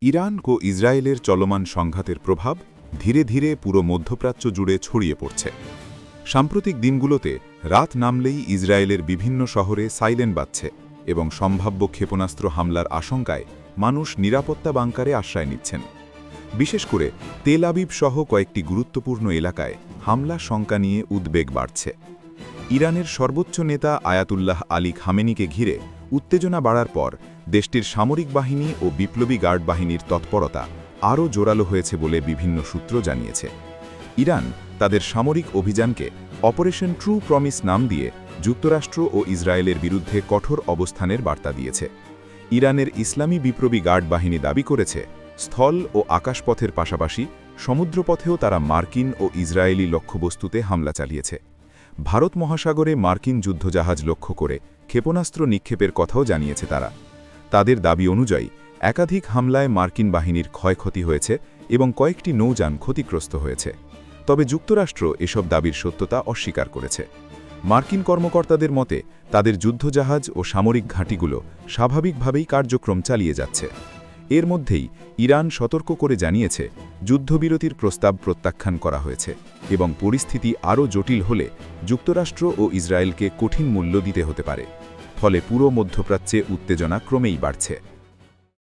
Iran ও ইসরায়েলের চলমান সংঘাতের প্রভাব ধীরে ধীরে পুরো মধ্যপ্রাচ্য জুড়ে ছড়িয়ে পড়ছে। সাম্প্রতিক দিনগুলোতে রাত নামলেই ইসরায়েলের বিভিন্ন শহরে সাইরেন বাজছে এবং সম্ভাব্য ক্ষেপণাস্ত্র হামলার আশঙ্কায় মানুষ নিরাপত্তা বাংকারে আশ্রয় নিচ্ছেন। বিশেষ করে তেল আবিব সহ কয়েকটি গুরুত্বপূর্ণ এলাকায় হামলা শঙ্কা নিয়ে উদ্বেগ বাড়ছে। ইরানের সর্বোচ্চ নেতা আয়াতুল্লাহ আলী খামেনিকে ঘিরে উত্তেজনা বাড়ার পর দেশটির সামরিক বাহিনী ও বিপ্লবী গার্ড বাহিনীর তৎপরতা আরও জোরালো হয়েছে বলে বিভিন্ন সূত্র জানিয়েছে। ইরান তাদের সামরিক অভিযানকে অপারেশন ট্রু প্রমিস নাম দিয়ে যুক্তরাষ্ট্র ও ইসরায়েলের বিরুদ্ধে কঠোর অবস্থানের বার্তা দিয়েছে। ইরানের ইসলামী বিপ্লবী গার্ড বাহিনী দাবি করেছে, স্থল ও আকাশপথের পাশাপাশি সমুদ্রপথেও তারা মার্কিন ও ইসরায়েলি লক্ষ্যবস্তুতে হামলা চালিয়েছে। ভারত মহাসাগরে মার্কিন যুদ্ধজাহাজ লক্ষ্য করে ক্ষেপণাস্ত্র নিক্ষেপের কথাও জানিয়েছে তারা। তাদের দাবি অনুযায়ী একাধিক হামলায় মার্কিন বাহিনীর ক্ষয়ক্ষতি হয়েছে এবং কয়েকটি নৌযান ক্ষতিগ্রস্ত হয়েছে। তবে যুক্তরাষ্ট্র এসব দাবির সত্যতা অস্বীকার করেছে। মার্কিন কর্মকর্তাদের মতে তাদের যুদ্ধজাহাজ ও সামরিক ঘাঁটিগুলো স্বাভাবিকভাবেই কার্যক্রম চালিয়ে যাচ্ছে। এর মধ্যেই ইরান সতর্ক করে জানিয়েছে, যুদ্ধবিরতির প্রস্তাব প্রত্যাখ্যান করা হয়েছে এবং পরিস্থিতি আরও জটিল হলে যুক্তরাষ্ট্র ও ইসরায়েলকে কঠিন মূল্য দিতে হতে পারে। ফলে পুরো মধ্যপ্রাচ্যে উত্তেজনা ক্রমেই বাড়ছে।